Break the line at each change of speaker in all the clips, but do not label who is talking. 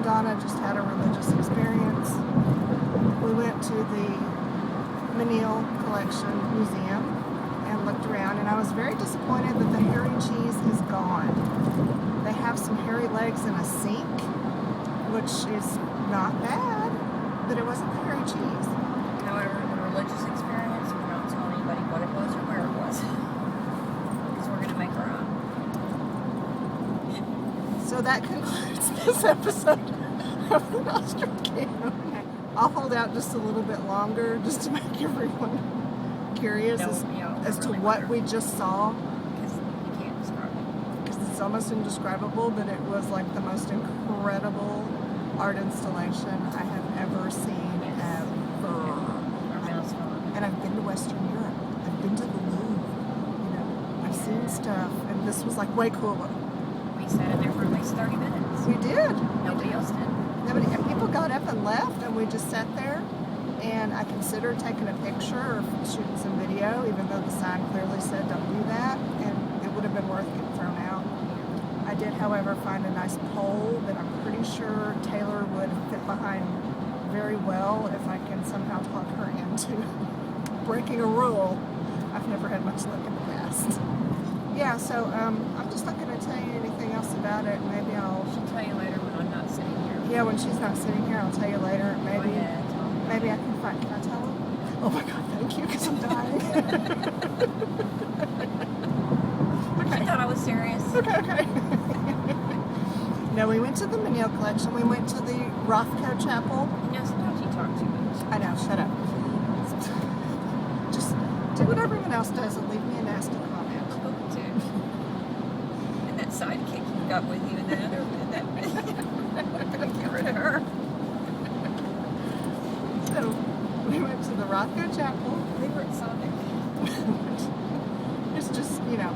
Donna just had a religious experience. We went to the Menil Collection Museum and looked around, and I was very disappointed that the hairy cheese is gone. They have some hairy legs in a sink, which is not bad, but it wasn't the hairy cheese.
However, the religious experience, we're not telling anybody what it was or where it was. Because we're going to make our own.
So that concludes this episode of the NostrilCam. I'll hold out just a little bit longer just to make everyone curious as to what we just saw.
Because you can't describe it.
Because it's almost indescribable, but it was like the most incredible art installation I have ever seen, ever.
Our mouths full.
And I've been to Western Europe. I've been to the Louvre. You know, I've seen stuff, and this was like way cooler.
We sat in there for at least 30 minutes.
We did.
Nobody else did.
Nobody, and people got up and left, and we just sat there. And I considered taking a picture or shooting some video, even though the sign clearly said don't do that, and it would have been worth getting thrown out. I did, however, find a nice pole that I'm pretty sure Taylor would fit behind very well if I can somehow talk her into breaking a rule. I've never had much luck in the past. Yeah, so I'm just not going to tell you anything else about it. Maybe
She'll tell you later when I'm not sitting here.
yeah, when she's not sitting here, I'll tell you later. Maybe.
Go ahead, tell me.
Maybe I can find. Can I tell her? Oh my God, thank you, because I'm dying.
She thought I was serious.
Okay. No, we went to the Menil Collection. We went to the Rothko Chapel.
You know, sometimes you talk too much.
I know, shut up. Just do what everyone else does and leave me a nasty comment.
Spoken to. And that sidekick you got with you and that other one. I'm going to get rid of her.
So, we went to the Rothko Chapel.
They were exotic.
It's just, you know,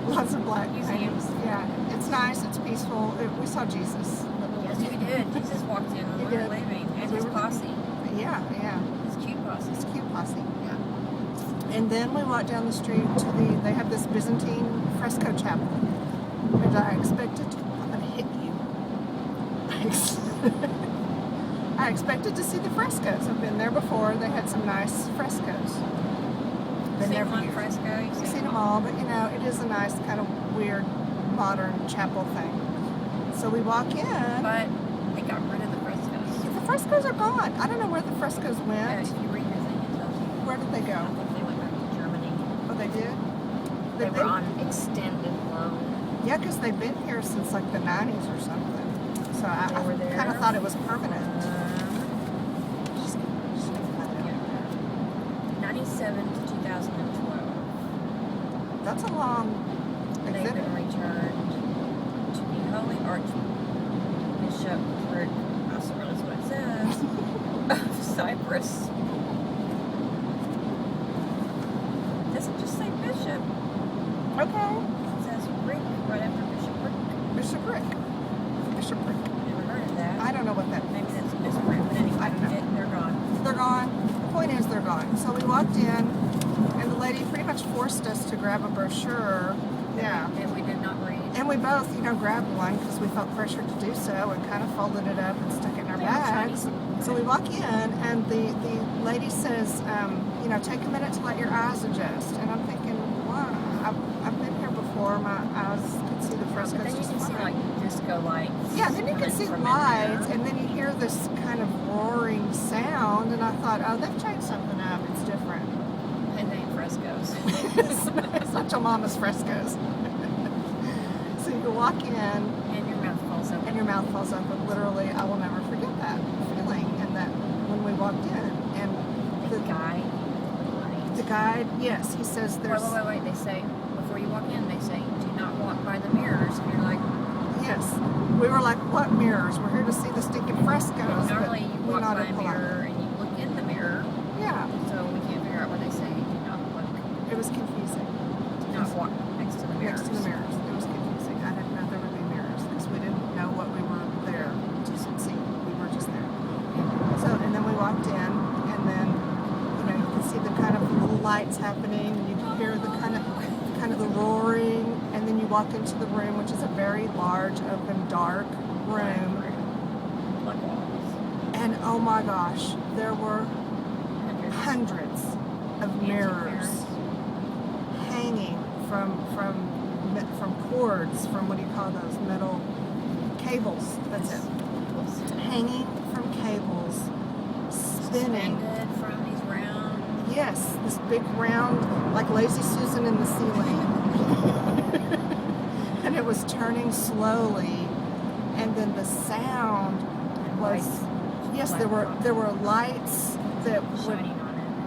lots of black
Museums.
paintings. Yeah, it's nice, it's peaceful. We saw Jesus.
Yes, we did. Jesus walked in when we were leaving. And his posse.
Yeah.
His cute posse.
It's a cute posse, yeah. And then we walked down the street to they have this Byzantine Fresco chapel, which I expected to, I'm going to hit you. I expected to see the frescoes. I've been there before. They had some nice frescoes.
You've seen one fresco?
I've seen them all, but you know, it is a nice kind of weird modern chapel thing. So we walk in.
But they got rid of the frescoes.
The frescoes are gone. I don't know where the frescoes went.
If you read your thing, it tells you.
Where did they go?
I think they went back to Germany.
Oh, they did?
They were on extended loan.
Yeah, because they've been here since like the 90s or something. So I kind of thought it was permanent.
97 to 2012.
That's a long
They've
exhibit.
been returned to the Holy Archbishopric, that's really what it says, of Cyprus. Does it just say bishop?
Okay.
It says Rick right after bishopric.
Bishopric.
Never heard of that.
I don't know what that means.
Maybe that's bishopric, but anyway,
I don't know.
they're gone.
They're gone. The point is they're gone. So we walked in, and the lady pretty much forced us to grab a brochure. Yeah.
And we did not read.
And we both, you know, grabbed one because we felt pressured to do so and kind of folded it up and stuck it in our bags. So we walk in, and the lady says, you know, take a minute to let your eyes adjust. And I'm thinking, wow, I've been here before. My eyes could see the frescoes.
But then you can see like disco lights.
Yeah, then you can see lights, and then you hear this kind of roaring sound, and I thought, oh, they've changed something up. It's different.
And they ain't frescoes.
It's not your mama's frescoes. So you walk in,
And your mouth falls open.
and your mouth falls open. Literally, I will never forget that feeling. And that when we walked in, and
The guide,
yes, he says there's.
Wait. They say, before you walk in, they say, do not walk by the mirrors. And you're like,
Yes. We were like, what mirrors? We're here to see the stinking frescoes.
normally you
but
walk
not
by a
at all.
mirror and you look in the mirror.
Yeah,
So we can't figure out what they say. Do not look.
it was confusing.
Do not walk next to the mirrors.
Next to the mirrors. It was confusing. I didn't know there would be mirrors because we didn't know what we were there to see. We were just there. So, and then we walked in, and then, you know, you can see the kind of little lights happening, and you can hear the kind of the roaring, and then you walk into the room, which is a very large, open, dark room. And oh my gosh, there were hundreds of mirrors hanging from cords, from what do you call those, metal cables, that's it. Hanging from cables, spinning.
Suspended from these round.
Yes, this big round, like Lazy Susan in the ceiling. And it was turning slowly, and then the sound was, yes, there were lights that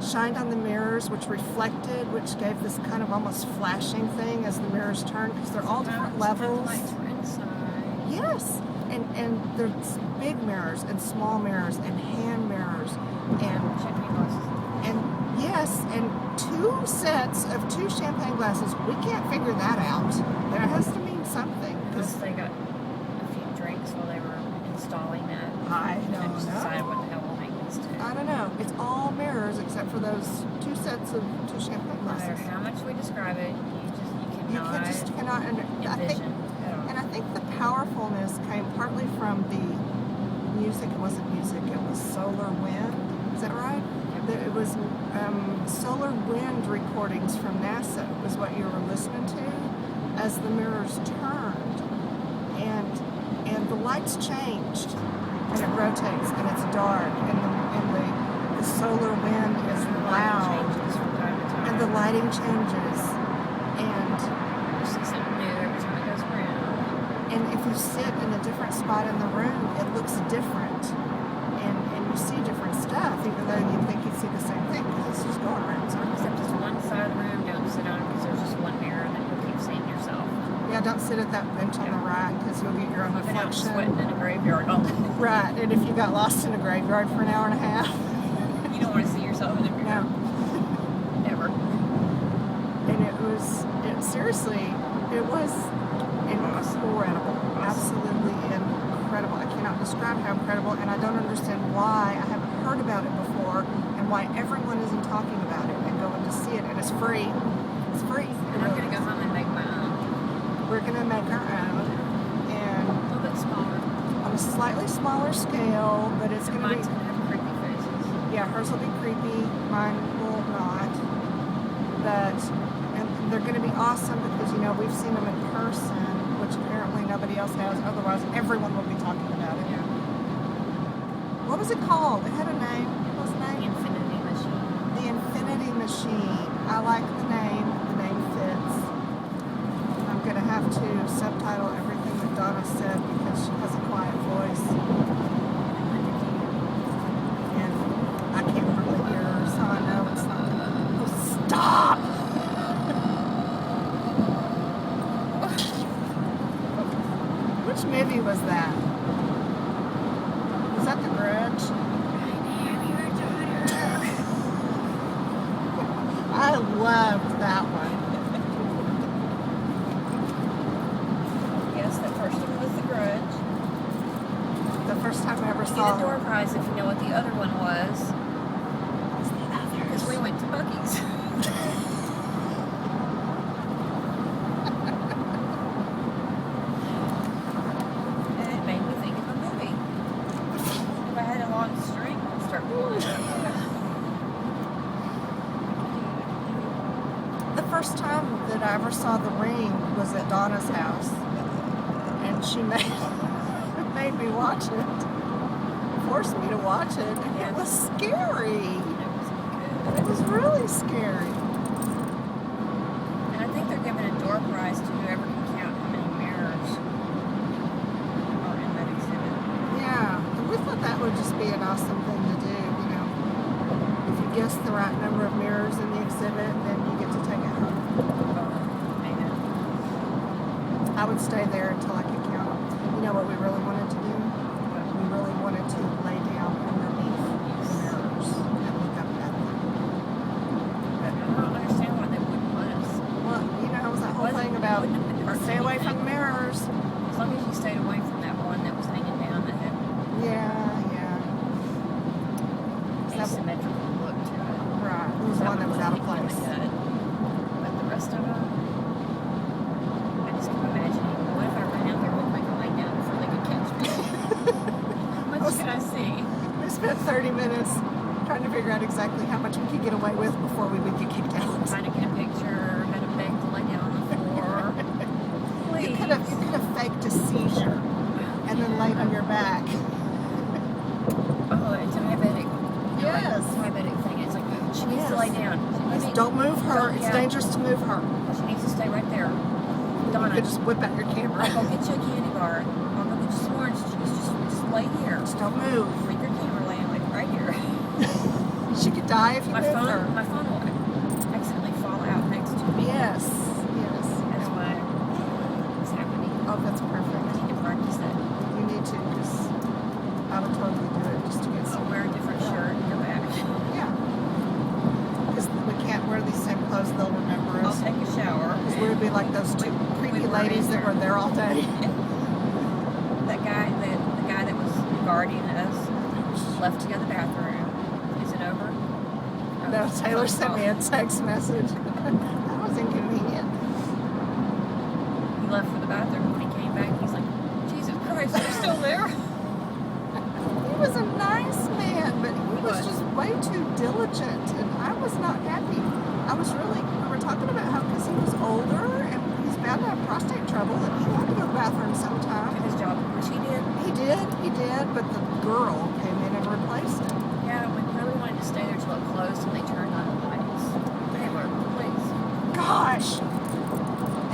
shined on the mirrors, which reflected, which gave this kind of almost flashing thing as the mirrors turned, because they're all different levels.
Lights were inside.
Yes, and there's big mirrors and small mirrors and hand mirrors and yes, and 2 sets of 2 champagne glasses. We can't figure that out. There has to mean something.
Unless they got a few drinks while they were installing that.
I don't
And just decided
know.
what the hell we'll make this to.
I don't know. It's all mirrors except for those 2 sets of 2 champagne
No matter
glasses.
how much we describe it, you
Just cannot
envision at all.
And I think the powerfulness came partly from the music. It wasn't music, it was solar wind. Is that right? It was solar wind recordings from NASA was what you were listening to as the mirrors turned. And the lights changed, and it rotates, and it's dark, and the solar wind is loud,
Changes from time to time.
and the lighting changes, and
You see something new every time it goes around.
And if you sit in a different spot in the room, it looks different. And you see different stuff, even though you think you see the same thing, because it's just going around circles.
Except just one side of the room, don't sit on it because there's just one mirror and then you'll keep seeing yourself.
Yeah, don't sit at that bench on the right, because you'll get your own
I've been out
reflection.
sweating in a graveyard all day.
Right, and if you got lost in a graveyard for an hour and a half,
You don't want to see yourself in a mirror.
no.
Ever.
And seriously, it was incredible. Absolutely incredible. I cannot describe how incredible, and I don't understand why I haven't heard about it before, and why everyone isn't talking about it and going to see it. And it's free. It's free.
And I'm going to go home and make my own.
We're going to make our own, and
A little bit smaller.
on a slightly smaller scale, but it's going to
Mine's
be,
going to have creepy faces.
yeah, hers will be creepy, mine will not. But and they're going to be awesome because, you know, we've seen them in person, which apparently nobody else has. Otherwise, everyone will be talking about it.
Yeah.
What was it called? It had a name. What was the
The
name?
Infinity Machine.
The Infinity Machine. I like the name. The name fits. I'm going to have to subtitle everything that Donna said because she has a quiet voice. And I can't hardly hear her, so I know it's not. Oh, stop! Which movie was that? Was that The Grudge? I loved that one.
Yes, the first one was The Grudge.
The first time I ever
You
saw
get a door prize if you know what the other one was. Because we went to Buc-ee's. And it made me think of a movie. If I had a long string, I'd start pulling it up.
The first time that I ever saw The Ring was at Donna's house, and she made me watch it, forced me to watch it, and it was scary. It was really scary.
And I think they're giving a door prize to whoever can count how many mirrors are in that exhibit.
Yeah, and we thought that would just be an awesome thing to do, you know. If you guess the right number of mirrors in the exhibit, then you get to take it home.
Maybe.
I would stay there until I could count them. You know what we really wanted to do? We really wanted to lay down underneath the mirrors and look up at them.
But I don't understand why they wouldn't let us.
Well, you know, it was that whole thing about stay away from the mirrors.
As long as you stayed away from that one that was hanging down that had
Yeah.
asymmetrical look to it.
Right. It was one that was out of
really
place.
good. But the rest of them, I just keep imagining, what if I ran out there real quick and laid down before they could catch me? How much could I see?
As spent 30 minutes trying to figure out exactly how much we could get away with before we would get kicked out.
Trying to get a picture, had a beg to lay down on the floor. Please.
You could have faked a seizure and then laid on your back.
Oh, a diabetic.
Yes.
Diabetic thing. It's like, she needs to lay down.
Don't move her. It's
Yeah.
dangerous to move her.
She needs to stay right there. Donna,
You could just whip out your camera.
I'll go get you a candy bar. I'll go get you some orange juice. Just lay here.
Just don't move.
Leave your camera laying like right here.
She could die if you moved her.
My phone will accidentally fall out next to me.
Yes. Yes.
That's why it's happening.
Oh, that's
I
perfect.
need to practice that.
You need to because I would totally do it just to get
I'll
some.
wear a different shirt and go back.
Yeah. Because we can't wear these same clothes. They'll remember
I'll
us.
take a shower.
Because we would be like those two creepy
We were
ladies
in
that were there all day.
The guy that was guarding us left to go to the bathroom. Is it over? Oh,
No, Taylor
oh,
sent me a text message. That was inconvenient.
He left for the bathroom. When he came back, he's like, Jesus Christ, you're still there?
He was a nice man, but he was just way too diligent, and I was not happy. We were talking about how because he was older and he's bound to have prostate trouble, and he had to go to the bathroom sometime.
His job, which he did.
He did, but the girl came in and replaced him.
Yeah, we really wanted to stay there till it closed and they turned on the lights. Taylor, please.
Gosh!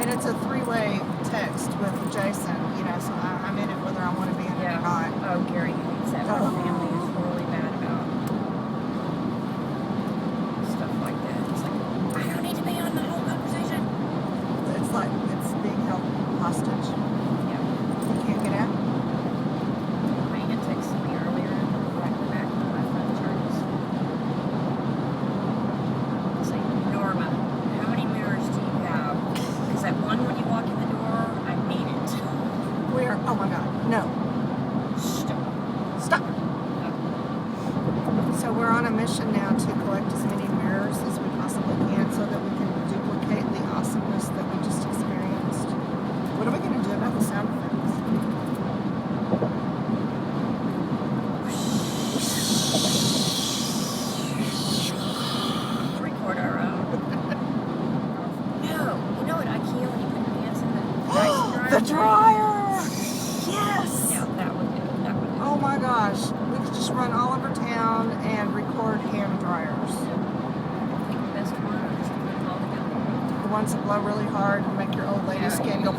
And it's a three-way text with Jason, so I'm in it whether I want to be in it or not.
Oh, Gary hates that. Our family is really bad about stuff like that. It's like, I don't need to be on the whole conversation.
It's like it's being held hostage.
Yeah.
You can't get out.
Maina texted me earlier back on my phone charges. It's like, Norma, how many mirrors do you have? Because that one when you walk in the door, I need it.
Oh my God, no. Stop. So we're on a mission now to collect as many mirrors as we possibly can so that we can duplicate the awesomeness that we just experienced. What are we going to do about the sound effects?
Record our own. No, you know what IKEA when you put your hands in the Dyson dryer?
The dryer! Yes!
Yeah, that would do. That would do.
Oh my gosh, we could just run all over town and record hand dryers.
Pick the best one or just put them all together.
The ones that blow really hard and make your old lady skin go.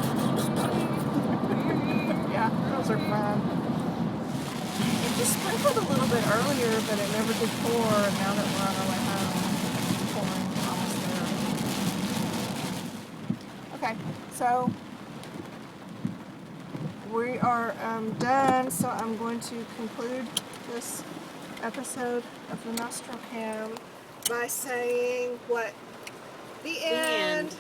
Yeah, those are fun. It just sprinkled a little bit earlier, but it never did pour. And now that we're on our way home, it's pouring almost there. Okay, so we are done. So I'm going to conclude this episode of the NostrilCam by saying what? The end.